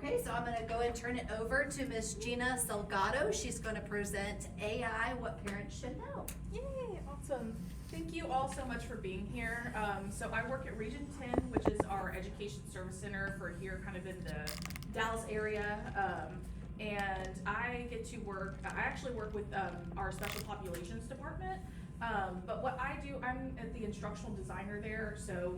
Okay, so I'm gonna go and turn it over to Miss Gina Salgado. She's gonna present AI, what parents should know. Yay, awesome. Thank you all so much for being here. So I work at Region 10, which is our education service center for here kind of in the Dallas area. And I get to work, I actually work with our special populations department. But what I do, I'm the instructional designer there, so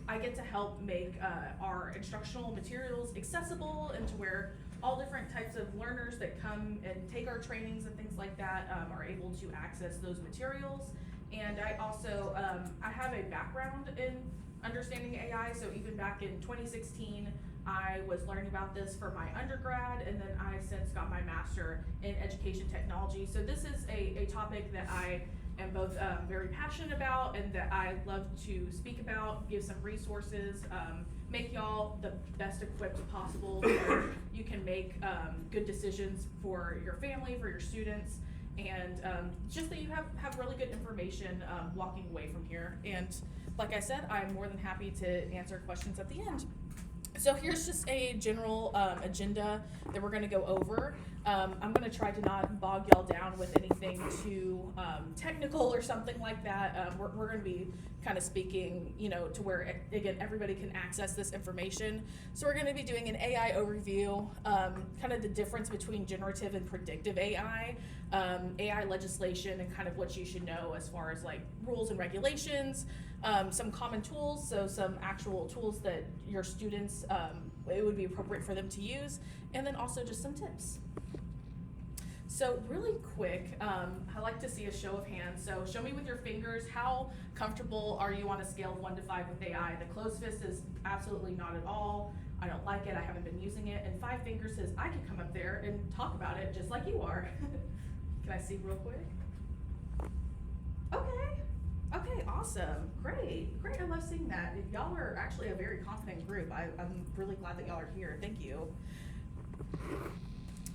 I get to help make our instructional materials accessible and to where all different types of learners that come and take our trainings and things like that are able to access those materials. And I also, I have a background in understanding AI, so even back in 2016, I was learning about this for my undergrad, and then I since got my master in education technology. So this is a topic that I am both very passionate about and that I love to speak about, give some resources, make y'all the best equipped possible so you can make good decisions for your family, for your students, and just that you have really good information walking away from here. And like I said, I'm more than happy to answer questions at the end. So here's just a general agenda that we're gonna go over. I'm gonna try to not bog y'all down with anything too technical or something like that. We're gonna be kind of speaking, to where, again, everybody can access this information. So we're gonna be doing an AI overview, kind of the difference between generative and predictive AI, AI legislation and kind of what you should know as far as like rules and regulations, some common tools, so some actual tools that your students, it would be appropriate for them to use, and then also just some tips. So really quick, I like to see a show of hands. So show me with your fingers, how comfortable are you on a scale of 1 to 5 with AI? The closed fist is absolutely not at all. I don't like it, I haven't been using it. And 5 fingers says I can come up there and talk about it just like you are. Can I see real quick? Okay, awesome, great, I love seeing that. Y'all are actually a very confident group. I'm really glad that y'all are here, thank you.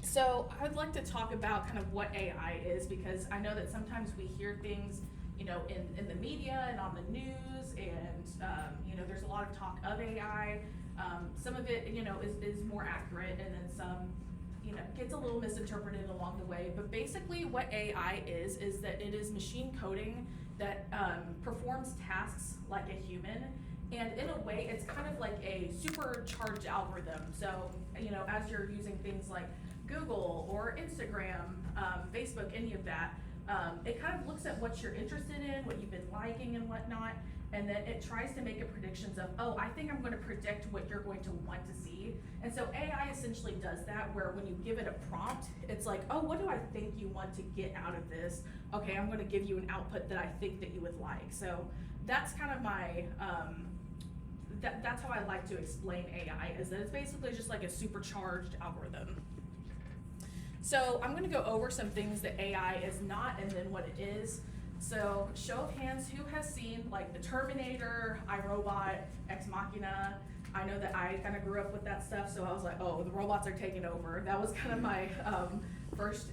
So I'd like to talk about kind of what AI is, because I know that sometimes we hear things, in the media and on the news, and there's a lot of talk of AI. Some of it, is more accurate, and then some, gets a little misinterpreted along the way. But basically what AI is that it is machine coding that performs tasks like a human, and in a way it's kind of like a supercharged algorithm. So, as you're using things like Google or Instagram, Facebook, any of that, it kind of looks at what you're interested in, what you've been liking and whatnot, and then it tries to make predictions of, oh, I think I'm going to predict what you're going to want to see. And so AI essentially does that, where when you give it a prompt, it's like, oh, what do I think you want to get out of this? Okay, I'm going to give you an output that I think that you would like. So that's kind of my, that's how I like to explain AI, is that it's basically just like a supercharged algorithm. So I'm gonna go over some things that AI is not and then what it is. So show of hands, who has seen like the Terminator, iRobot, Ex Machina? I know that I kind of grew up with that stuff, so I was like, oh, the robots are taking over. That was kind of my first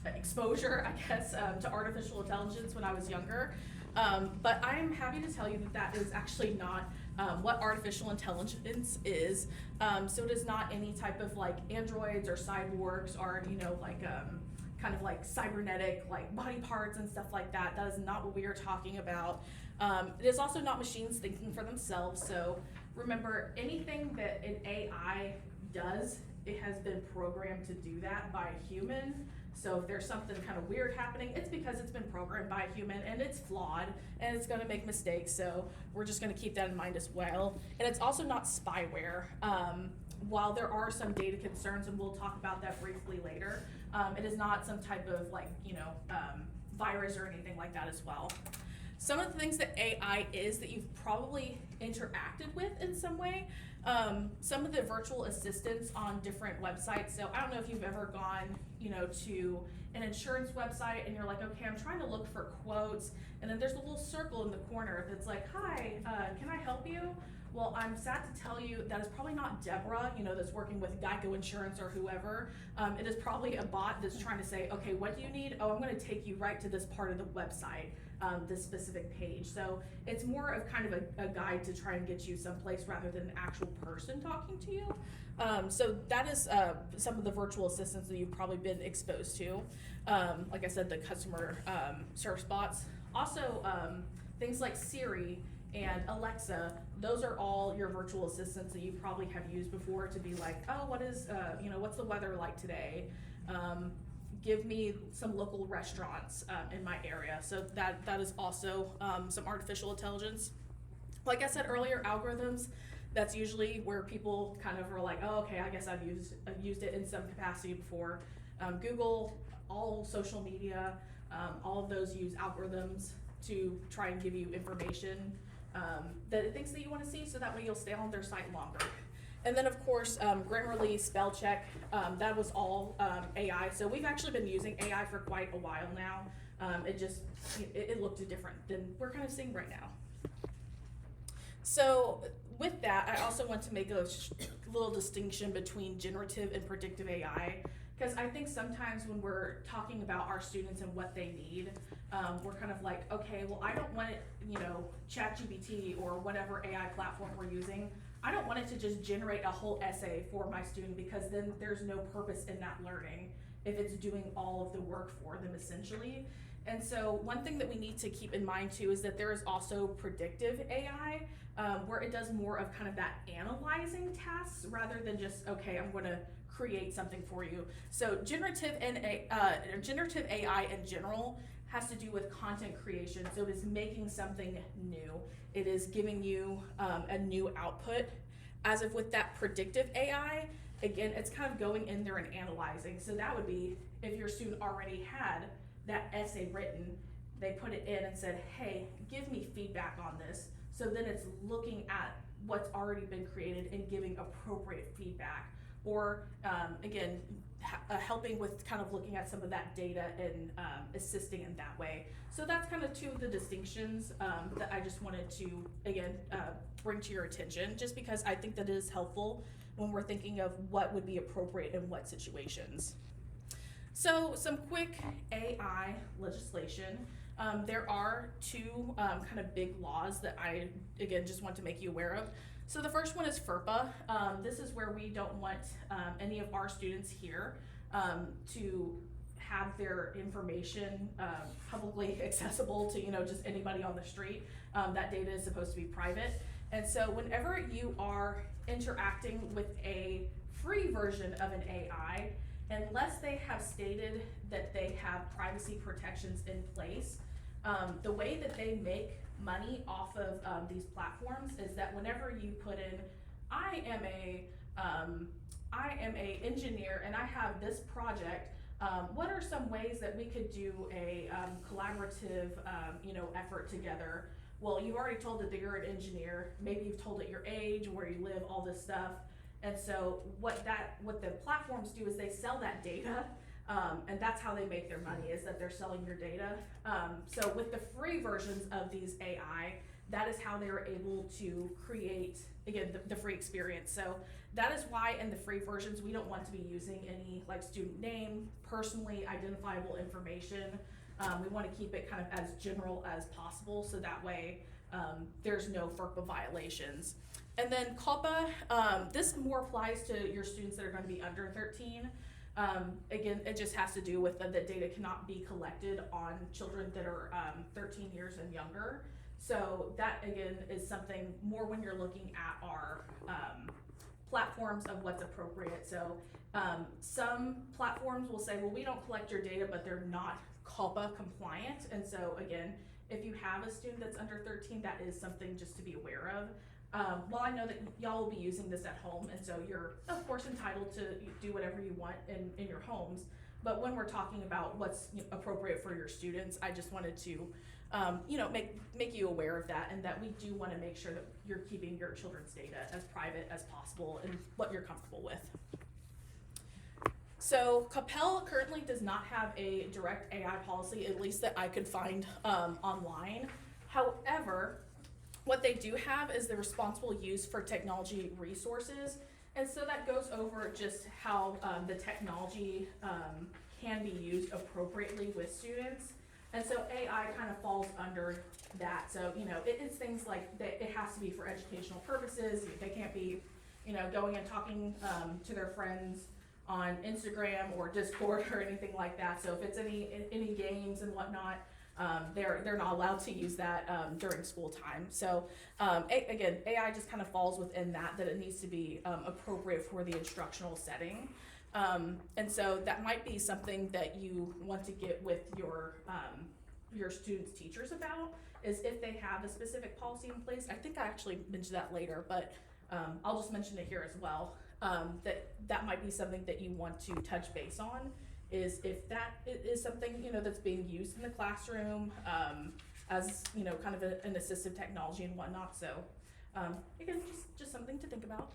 exposure, I guess, to artificial intelligence when I was younger. But I'm happy to tell you that is actually not what artificial intelligence is. So it is not any type of like androids or cyborgs or, kind of like cybernetic, like body parts and stuff like that. That is not what we are talking about. It is also not machines thinking for themselves. So remember, anything that an AI does, it has been programmed to do that by a human. So if there's something kind of weird happening, it's because it's been programmed by a human, and it's flawed, and it's gonna make mistakes. So we're just gonna keep that in mind as well. And it's also not spyware. While there are some data concerns, and we'll talk about that briefly later, it is not some type of like, virus or anything like that as well. Some of the things that AI is that you've probably interacted with in some way, some of the virtual assistants on different websites. So I don't know if you've ever gone, to an insurance website and you're like, okay, I'm trying to look for quotes, and then there's a little circle in the corner that's like, hi, can I help you? Well, I'm sad to tell you that is probably not Deborah, that's working with Geico Insurance or whoever. It is probably a bot that's trying to say, okay, what do you need? Oh, I'm gonna take you right to this part of the website, this specific page. So it's more of kind of a guide to try and get you someplace rather than an actual person talking to you. So that is some of the virtual assistants that you've probably been exposed to. Like I said, the customer service bots. Also, things like Siri and Alexa, those are all your virtual assistants that you probably have used before to be like, oh, what's the weather like today? Give me some local restaurants in my area. So that is also some artificial intelligence. Like I said earlier, algorithms, that's usually where people kind of are like, oh, okay, I guess I've used it in some capacity before. Google, all social media, all of those use algorithms to try and give you information that it thinks that you want to see, so that way you'll stay on their site longer. And then of course, Grammarly, spell check, that was all AI. So we've actually been using AI for quite a while now. It looked different than we're kind of seeing right now. So with that, I also want to make a little distinction between generative and predictive AI, because I think sometimes when we're talking about our students and what they need, we're kind of like, okay, well, I don't want it, ChatGPT or whatever AI platform we're using, I don't want it to just generate a whole essay for my student, because then there's no purpose in that learning if it's doing all of the work for them essentially. And so one thing that we need to keep in mind too is that there is also predictive AI, where it does more of kind of that analyzing tasks rather than just, okay, I'm going to create something for you. So generative AI in general has to do with content creation. So it is making something new. It is giving you a new output. As if with that predictive AI, again, it's kind of going in there and analyzing. So that would be if your student already had that essay written, they put it in and said, hey, give me feedback on this. So then it's looking at what's already been created and giving appropriate feedback. Or again, helping with kind of looking at some of that data and assisting in that way. So that's kind of two of the distinctions that I just wanted to, again, bring to your attention, just because I think that it is helpful when we're thinking of what would be appropriate in what situations. So some quick AI legislation. There are two kind of big laws that I, again, just want to make you aware of. So the first one is FERPA. This is where we don't want any of our students here to have their information publicly accessible to just anybody on the street. That data is supposed to be private. And so whenever you are interacting with a free version of an AI, unless they have stated that they have privacy protections in place, the way that they make money off of these platforms is that whenever you put in, I am a engineer and I have this project, what are some ways that we could do a collaborative effort together? Well, you've already told it that you're an engineer, maybe you've told it your age, where you live, all this stuff. And so what the platforms do is they sell that data, and that's how they make their money, is that they're selling your data. So with the free versions of these AI, that is how they are able to create, again, the free experience. So that is why in the free versions, we don't want to be using any like student name, personally identifiable information. We want to keep it kind of as general as possible, so that way there's no FERPA violations. And then COPPA, this more applies to your students that are going to be under 13. Again, it just has to do with the data cannot be collected on children that are 13 years and younger. So that, again, is something more when you're looking at our platforms of what's appropriate. So some platforms will say, well, we don't collect your data, but they're not COPPA compliant. And so again, if you have a student that's under 13, that is something just to be aware of. Well, I know that y'all will be using this at home, and so you're of course entitled to do whatever you want in your homes. But when we're talking about what's appropriate for your students, I just wanted to make you aware of that, and that we do want to make sure that you're keeping your children's data as private as possible and what you're comfortable with. So CAPEL currently does not have a direct AI policy, at least that I could find online. However, what they do have is the responsible use for technology resources. And so that goes over just how the technology can be used appropriately with students. And so AI kind of falls under that. So, it's things like that. It has to be for educational purposes. They can't be, going and talking to their friends on Instagram or Discord or anything like that. So if it's any games and whatnot, they're not allowed to use that during school time. So again, AI just kind of falls within that it needs to be appropriate for the instructional setting. And so that might be something that you want to get with your students' teachers about, is if they have a specific policy in place. I think I actually mentioned that later, but I'll just mention it here as well. That might be something that you want to touch base on, is if that is something, that's being used in the classroom, as, kind of an assistive technology and whatnot. So, again, just something to think about.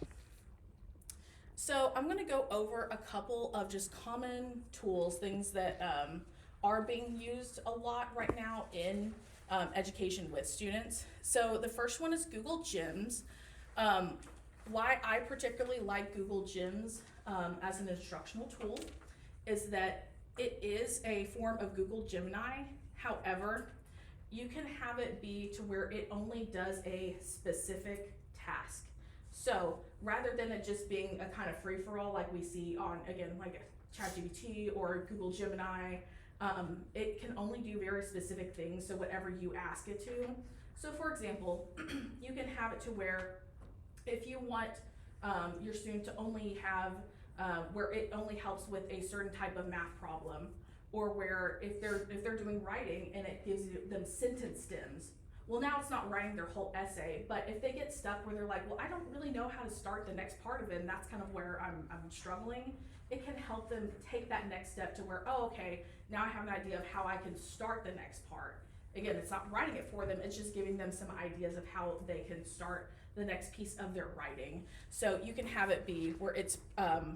So I'm gonna go over a couple of just common tools, things that are being used a lot right now in education with students. So the first one is Google Gyms. Why I particularly like Google Gyms as an instructional tool is that it is a form of Google Gemini. However, you can have it be to where it only does a specific task. So rather than it just being a kind of free-for-all like we see on, again, like ChatGPT or Google Gemini, it can only do very specific things, so whatever you ask it to. So for example, you can have it to where if you want your student to only have, where it only helps with a certain type of math problem, or where if they're doing writing and it gives them sentence stems. Well, now it's not writing their whole essay, but if they get stuck where they're like, well, I don't really know how to start the next part of it, and that's kind of where I'm struggling, it can help them take that next step to where, oh, okay, now I have an idea of how I can start the next part. Again, it's not writing it for them, it's just giving them some ideas of how they can start the next piece of their writing. So you can have it be where it's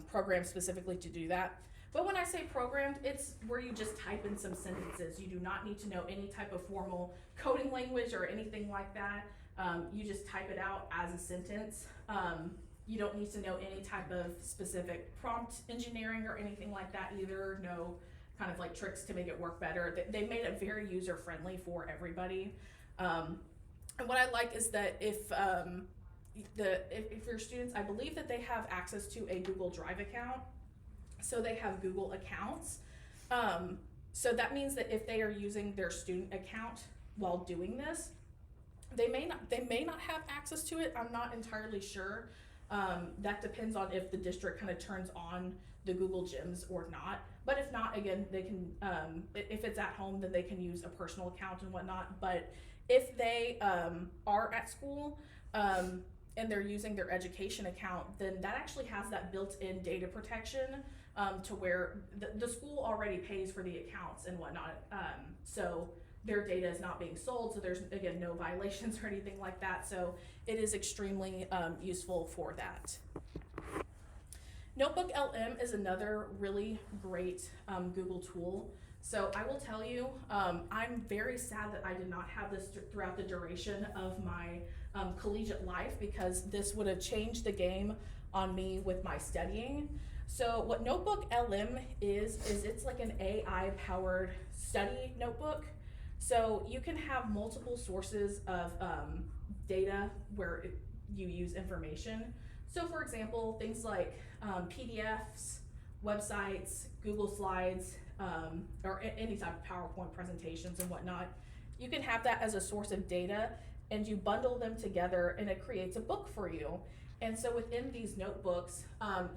programmed specifically to do that. But when I say programmed, it's where you just type in some sentences. You do not need to know any type of formal coding language or anything like that. You just type it out as a sentence. You don't need to know any type of specific prompt engineering or anything like that either. No kind of like tricks to make it work better. They made it very user friendly for everybody. And what I like is that if your students, I believe that they have access to a Google Drive account. So they have Google accounts. So that means that if they are using their student account while doing this, they may not have access to it. I'm not entirely sure. That depends on if the district kind of turns on the Google Gyms or not. But if not, again, they can, if it's at home, then they can use a personal account and whatnot. But if they are at school, and they're using their education account, then that actually has that built-in data protection to where the school already pays for the accounts and whatnot. So their data is not being sold, so there's, again, no violations or anything like that. So it is extremely useful for that. Notebook LM is another really great Google tool. So I will tell you, I'm very sad that I did not have this throughout the duration of my collegiate life, because this would have changed the game on me with my studying. So what Notebook LM is it's like an AI powered study notebook. So you can have multiple sources of data where you use information. So for example, things like PDFs, websites, Google Slides, or any type of PowerPoint presentations and whatnot. You can have that as a source of data, and you bundle them together and it creates a book for you. And so within these notebooks,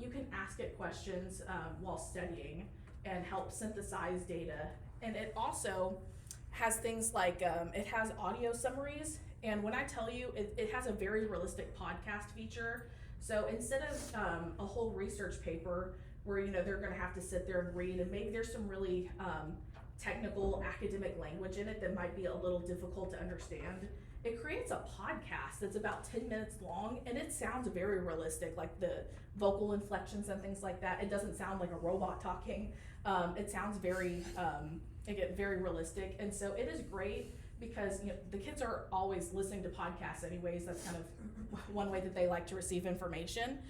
you can ask it questions while studying and help synthesize data. And it also has things like, it has audio summaries. And when I tell you, it has a very realistic podcast feature. So instead of a whole research paper where, they're gonna have to sit there and read, and maybe there's some really technical academic language in it that might be a little difficult to understand, it creates a podcast that's about 10 minutes long, and it sounds very realistic, like the vocal inflections and things like that. It doesn't sound like a robot talking. It sounds very, again, very realistic. And so it is great because the kids are always listening to podcasts anyways. That's kind of one way that they like to receive information.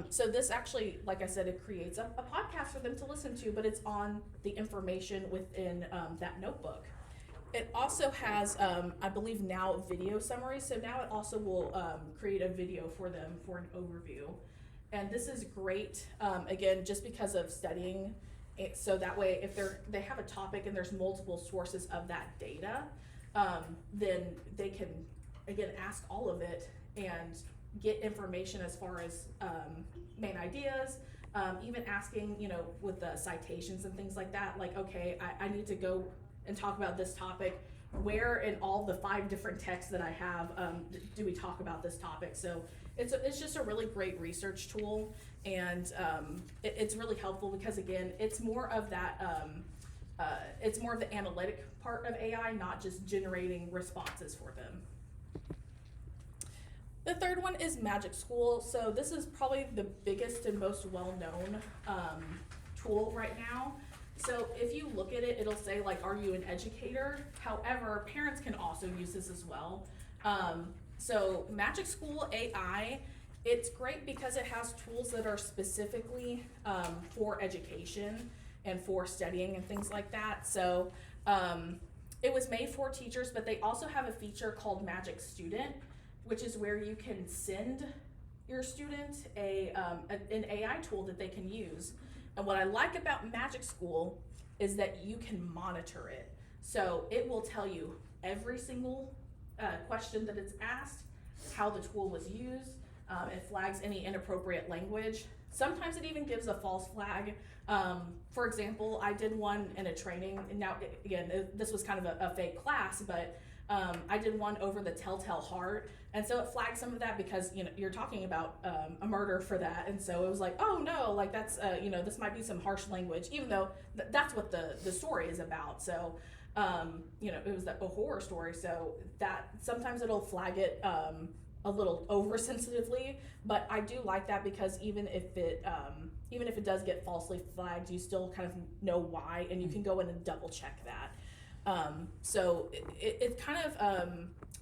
So this actually, like I said, it creates a podcast for them to listen to, but it's on the information within that notebook. It also has, I believe now, video summaries. So now it also will create a video for them for an overview. And this is great, again, just because of studying. So that way, if they have a topic and there's multiple sources of that data, then they can, again, ask all of it and get information as far as main ideas, even asking, with the citations and things like that, like, okay, I need to go and talk about this topic. Where in all the 5 different texts that I have do we talk about this topic? So it's just a really great research tool, and it's really helpful because, again, it's more of that, it's more of the analytic part of AI, not just generating responses for them. The third one is Magic School. So this is probably the biggest and most well-known tool right now. So if you look at it, it'll say, like, are you an educator? However, parents can also use this as well. So Magic School AI, it's great because it has tools that are specifically for education and for studying and things like that. So it was made for teachers, but they also have a feature called Magic Student, which is where you can send your student an AI tool that they can use. And what I like about Magic School is that you can monitor it. So it will tell you every single question that it's asked, how the tool was used. It flags any inappropriate language. Sometimes it even gives a false flag. For example, I did one in a training, and now, again, this was kind of a fake class, but I did one over the Telltale Heart, and so it flagged some of that because you're talking about a murder for that, and so it was like, oh no, like that's this might be some harsh language, even though that's what the story is about. So it was a horror story, so that sometimes it'll flag it a little oversensitively, but I do like that because even if it does get falsely flagged, you still kind of know why, and you can go in and double check that. So it kind of,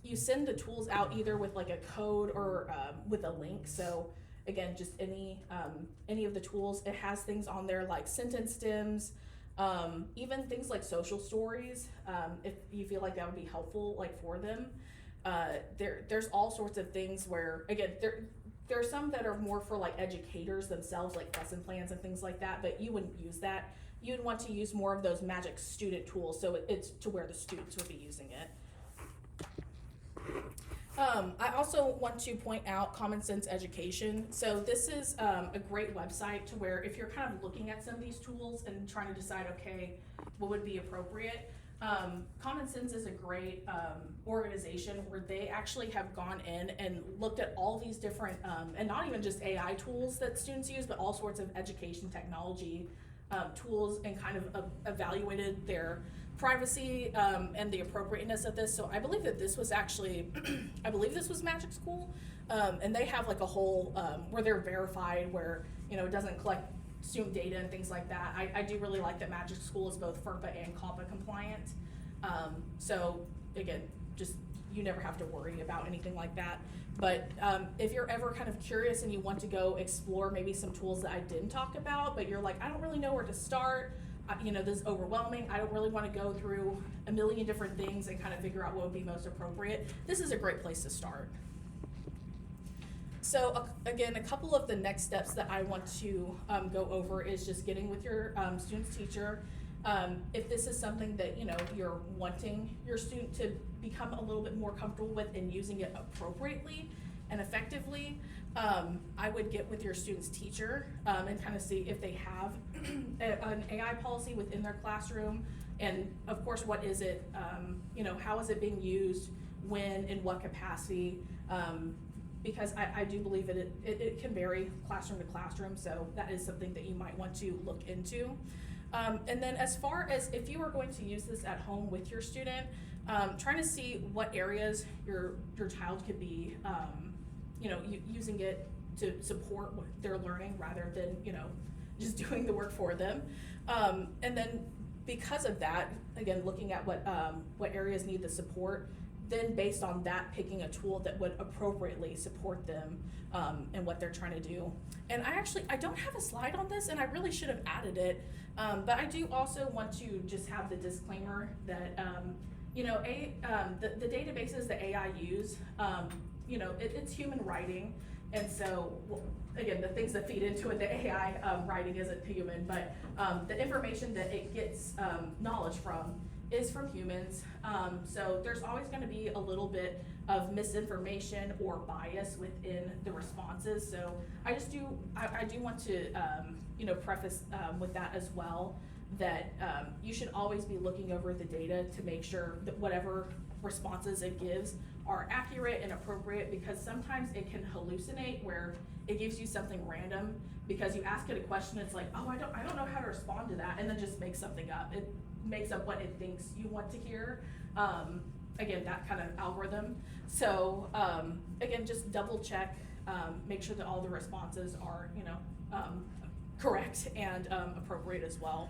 you send the tools out either with like a code or with a link. So again, just any of the tools, it has things on there like sentence stems, even things like social stories, if you feel like that would be helpful, like for them. There's all sorts of things where, again, there are some that are more for like educators themselves, like lesson plans and things like that, but you wouldn't use that. You'd want to use more of those Magic Student tools, so it's to where the students would be using it. I also want to point out Common Sense Education. So this is a great website to where if you're kind of looking at some of these tools and trying to decide, okay, what would be appropriate, Common Sense is a great organization where they actually have gone in and looked at all these different, and not even just AI tools that students use, but all sorts of education technology tools, and kind of evaluated their privacy and the appropriateness of this. So I believe that this was actually, I believe this was Magic School, and they have like a whole, where they're verified, where, it doesn't collect student data and things like that. I do really like that Magic School is both FERPA and COPPA compliant. So again, just, you never have to worry about anything like that. But if you're ever kind of curious and you want to go explore maybe some tools that I didn't talk about, but you're like, I don't really know where to start, this is overwhelming, I don't really want to go through a million different things and kind of figure out what would be most appropriate, this is a great place to start. So again, a couple of the next steps that I want to go over is just getting with your student's teacher. If this is something that you're wanting your student to become a little bit more comfortable with and using it appropriately and effectively, I would get with your student's teacher and kind of see if they have an AI policy within their classroom, and of course, what is it, how is it being used, when, in what capacity, because I do believe it can vary classroom to classroom, so that is something that you might want to look into. And then as far as if you are going to use this at home with your student, trying to see what areas your child could be, using it to support their learning rather than, just doing the work for them. And then because of that, again, looking at what areas need the support, then based on that, picking a tool that would appropriately support them and what they're trying to do. And I don't have a slide on this, and I really should have added it, but I do also want to just have the disclaimer that You know, the databases that AI use, you know, it's human writing, and so, again, the things that feed into it, the AI writing isn't human, but the information that it gets knowledge from is from humans. So there's always going to be a little bit of misinformation or bias within the responses. So I do want to, you know, preface with that as well, that you should always be looking over the data to make sure that whatever responses it gives are accurate and appropriate, because sometimes it can hallucinate where it gives you something random because you ask it a question, it's like, oh, I don't know how to respond to that, and then just makes something up. It makes up what it thinks you want to hear. Again, that kind of algorithm. So again, just double check, make sure that all the responses are, you know, correct and appropriate as well.